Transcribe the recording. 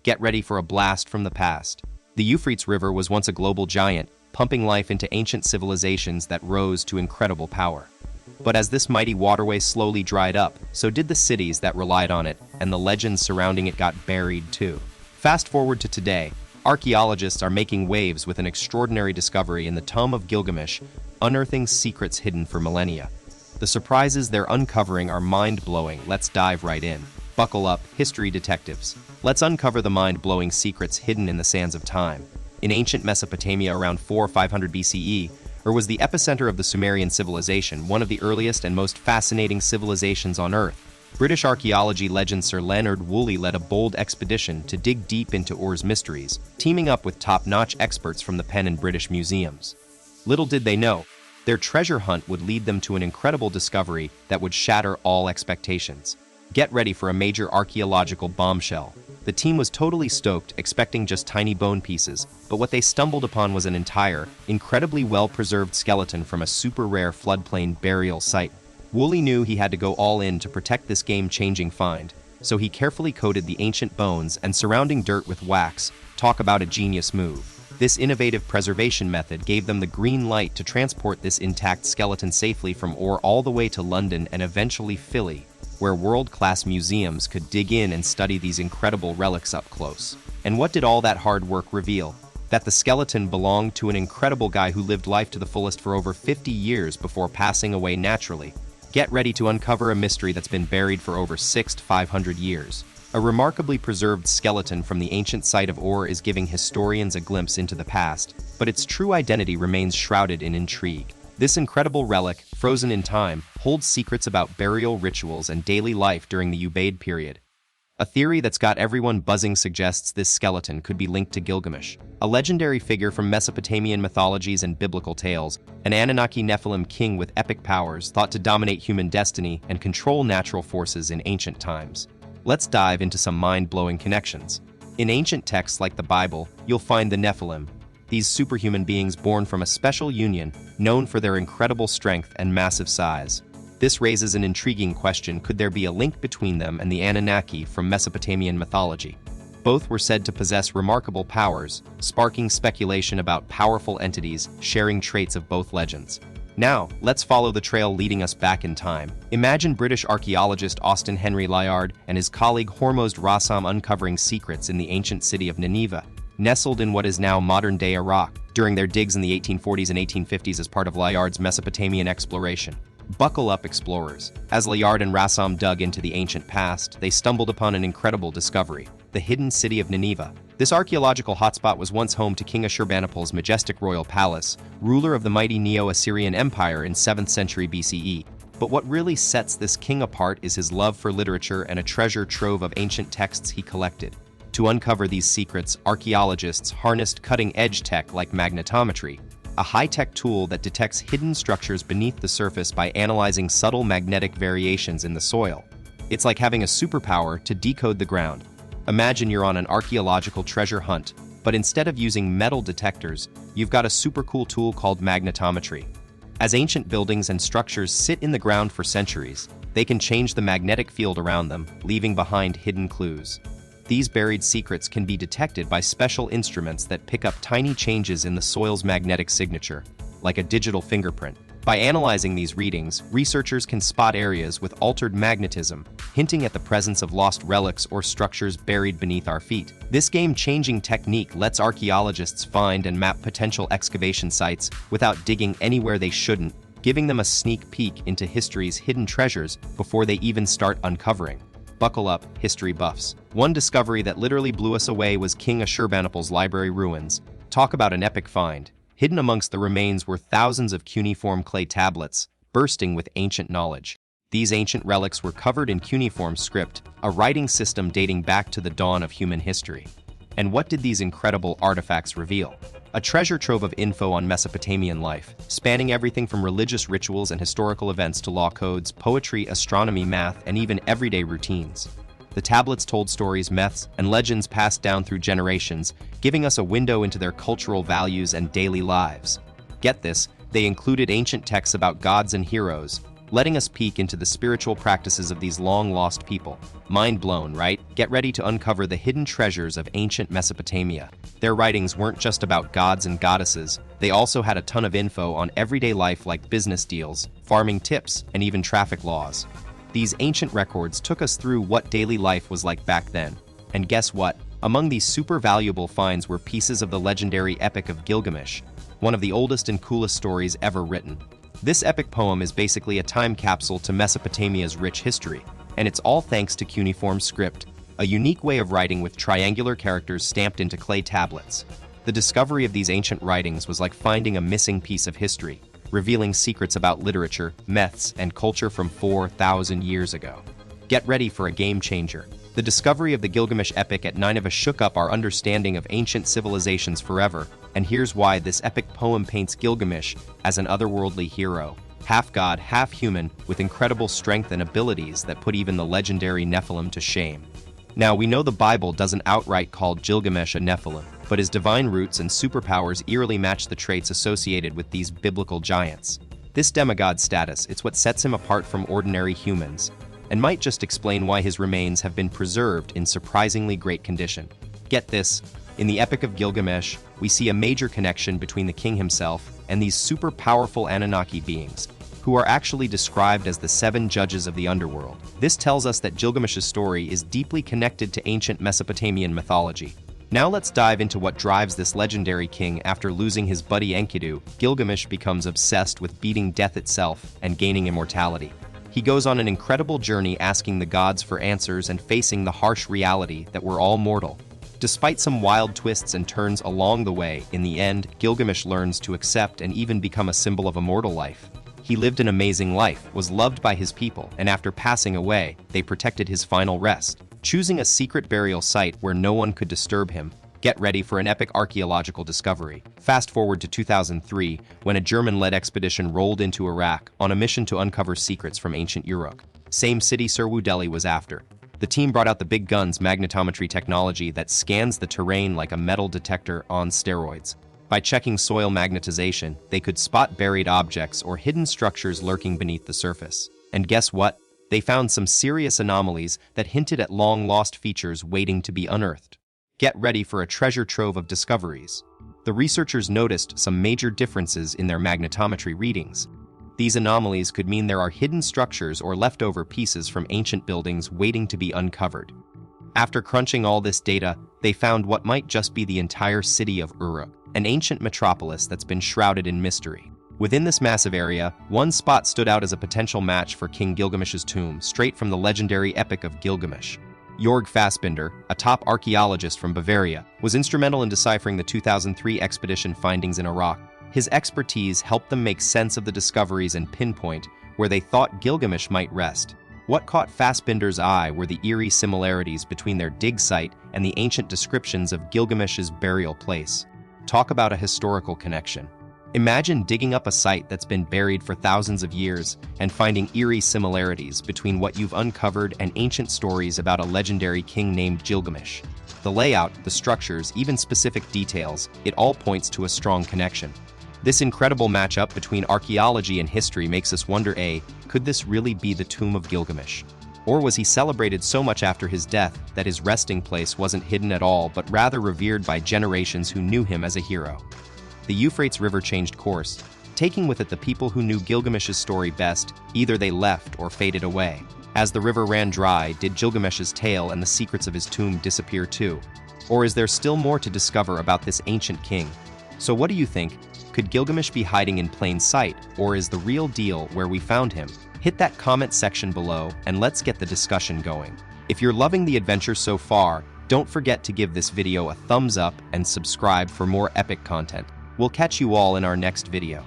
Get ready for a blast from the past. The Euphrates River was once a global giant, pumping life into ancient civilizations that rose to incredible power. But as this mighty waterway slowly dried up, so did the cities that relied on it, and the legends surrounding it got buried too. Fast forward to today, archaeologists are making waves with an extraordinary discovery in the tomb of Gilgamesh, unearthing secrets hidden for millennia. The surprises they're uncovering are mind-blowing. Let's dive right in. Buckle up, history detectives. Let's uncover the mind-blowing secrets hidden in the sands of time. In ancient Mesopotamia around 400 or 500 BCE, was the epicenter of the Sumerian civilization, one of the earliest and most fascinating civilizations on Earth. British archaeology legend Sir Leonard Woolley led a bold expedition to dig deep into Ur's mysteries, teaming up with top-notch experts from the Penn and British museums. Little did they know, their treasure hunt would lead them to an incredible discovery that would shatter all expectations. Get ready for a major archaeological bombshell. The team was totally stoked, expecting just tiny bone pieces, but what they stumbled upon was an entire, incredibly well-preserved skeleton from a super-rare floodplain burial site. Woolley knew he had to go all in to protect this game-changing find, so he carefully coated the ancient bones and surrounding dirt with wax. Talk about a genius move. This innovative preservation method gave them the green light to transport this intact skeleton safely from Ur all the way to London and eventually Philly, where world-class museums could dig in and study these incredible relics up close. And what did all that hard work reveal? That the skeleton belonged to an incredible guy who lived life to the fullest for over 50 years before passing away naturally. Get ready to uncover a mystery that's been buried for over 600 to 500 years. A remarkably preserved skeleton from the ancient site of Ur is giving historians a glimpse into the past, but its true identity remains shrouded in intrigue. This incredible relic, frozen in time, holds secrets about burial rituals and daily life during the Ubaid period. A theory that's got everyone buzzing suggests this skeleton could be linked to Gilgamesh, a legendary figure from Mesopotamian mythologies and biblical tales, an Anunnaki Nephilim king with epic powers thought to dominate human destiny and control natural forces in ancient times. Let's dive into some mind-blowing connections. In ancient texts like the Bible, you'll find the Nephilim, these superhuman beings born from a special union, known for their incredible strength and massive size. This raises an intriguing question: could there be a link between them and the Anunnaki from Mesopotamian mythology? Both were said to possess remarkable powers, sparking speculation about powerful entities sharing traits of both legends. Now, let's follow the trail leading us back in time. Imagine British archaeologist Austen Henry Layard and his colleague Hormozd Rassam uncovering secrets in the ancient city of Nineveh, nestled in what is now modern-day Iraq, during their digs in the 1840s and 1850s as part of Layard's Mesopotamian exploration. Buckle up, explorers. As Layard and Rassam dug into the ancient past, they stumbled upon an incredible discovery: the hidden city of Nineveh. This archaeological hotspot was once home to King Ashurbanipal's majestic royal palace, ruler of the mighty Neo-Assyrian Empire in 7th century BCE. But what really sets this king apart is his love for literature and a treasure trove of ancient texts he collected. To uncover these secrets, archaeologists harnessed cutting-edge tech like magnetometry, a high-tech tool that detects hidden structures beneath the surface by analyzing subtle magnetic variations in the soil. It's like having a superpower to decode the ground. Imagine you're on an archaeological treasure hunt, but instead of using metal detectors, you've got a super cool tool called magnetometry. As ancient buildings and structures sit in the ground for centuries, they can change the magnetic field around them, leaving behind hidden clues. These buried secrets can be detected by special instruments that pick up tiny changes in the soil's magnetic signature, like a digital fingerprint. By analyzing these readings, researchers can spot areas with altered magnetism, hinting at the presence of lost relics or structures buried beneath our feet. This game-changing technique lets archaeologists find and map potential excavation sites without digging anywhere they shouldn't, giving them a sneak peek into history's hidden treasures before they even start uncovering. Buckle up, history buffs. One discovery that literally blew us away was King Ashurbanipal's library ruins. Talk about an epic find. Hidden amongst the remains were thousands of cuneiform clay tablets, bursting with ancient knowledge. These ancient relics were covered in cuneiform script, a writing system dating back to the dawn of human history. And what did these incredible artifacts reveal? A treasure trove of info on Mesopotamian life, spanning everything from religious rituals and historical events to law codes, poetry, astronomy, math, and even everyday routines. The tablets told stories, myths, and legends passed down through generations, giving us a window into their cultural values and daily lives. Get this, they included ancient texts about gods and heroes, letting us peek into the spiritual practices of these long-lost people. Mind blown, right? Get ready to uncover the hidden treasures of ancient Mesopotamia. Their writings weren't just about gods and goddesses, they also had a ton of info on everyday life like business deals, farming tips, and even traffic laws. These ancient records took us through what daily life was like back then. And guess what? Among these super valuable finds were pieces of the legendary Epic of Gilgamesh, one of the oldest and coolest stories ever written. This epic poem is basically a time capsule to Mesopotamia's rich history, and it's all thanks to cuneiform script, a unique way of writing with triangular characters stamped into clay tablets. The discovery of these ancient writings was like finding a missing piece of history, revealing secrets about literature, myths, and culture from 4,000 years ago. Get ready for a game changer. The discovery of the Gilgamesh epic at Nineveh shook up our understanding of ancient civilizations forever, and here's why this epic poem paints Gilgamesh as an otherworldly hero, half god, half human, with incredible strength and abilities that put even the legendary Nephilim to shame. Now, we know the Bible doesn't outright call Gilgamesh a Nephilim, but his divine roots and superpowers eerily match the traits associated with these biblical giants. This demigod status, it's what sets him apart from ordinary humans, and might just explain why his remains have been preserved in surprisingly great condition. Get this, in the Epic of Gilgamesh, we see a major connection between the king himself and these super powerful Anunnaki beings, who are actually described as the 7 judges of the underworld. This tells us that Gilgamesh's story is deeply connected to ancient Mesopotamian mythology. Now let's dive into what drives this legendary king. After losing his buddy Enkidu, Gilgamesh becomes obsessed with beating death itself and gaining immortality. He goes on an incredible journey asking the gods for answers and facing the harsh reality that we're all mortal. Despite some wild twists and turns along the way, in the end, Gilgamesh learns to accept and even become a symbol of immortal life. He lived an amazing life, was loved by his people, and after passing away, they protected his final rest, choosing a secret burial site where no one could disturb him. Get ready for an epic archaeological discovery. Fast forward to 2003, when a German-led expedition rolled into Iraq on a mission to uncover secrets from ancient Uruk. Same city Sir Woolley was after. The team brought out the big guns magnetometry technology that scans the terrain like a metal detector on steroids. By checking soil magnetization, they could spot buried objects or hidden structures lurking beneath the surface. And guess what? They found some serious anomalies that hinted at long-lost features waiting to be unearthed. Get ready for a treasure trove of discoveries. The researchers noticed some major differences in their magnetometry readings. These anomalies could mean there are hidden structures or leftover pieces from ancient buildings waiting to be uncovered. After crunching all this data, they found what might just be the entire city of Uruk, an ancient metropolis that's been shrouded in mystery. Within this massive area, one spot stood out as a potential match for King Gilgamesh's tomb, straight from the legendary Epic of Gilgamesh. Jörg Fassbinder, a top archaeologist from Bavaria, was instrumental in deciphering the 2003 expedition findings in Iraq. His expertise helped them make sense of the discoveries and pinpoint where they thought Gilgamesh might rest. What caught Fassbinder's eye were the eerie similarities between their dig site and the ancient descriptions of Gilgamesh's burial place. Talk about a historical connection. Imagine digging up a site that's been buried for thousands of years and finding eerie similarities between what you've uncovered and ancient stories about a legendary king named Gilgamesh. The layout, the structures, even specific details, it all points to a strong connection. This incredible matchup between archaeology and history makes us wonder, could this really be the tomb of Gilgamesh? Or was he celebrated so much after his death that his resting place wasn't hidden at all but rather revered by generations who knew him as a hero? The Euphrates River changed course, taking with it the people who knew Gilgamesh's story best. Either they left or faded away. As the river ran dry, did Gilgamesh's tale and the secrets of his tomb disappear too? Or is there still more to discover about this ancient king? So what do you think? Could Gilgamesh be hiding in plain sight, or is the real deal where we found him? Hit that comment section below and let's get the discussion going. If you're loving the adventure so far, don't forget to give this video a thumbs up and subscribe for more epic content. We'll catch you all in our next video.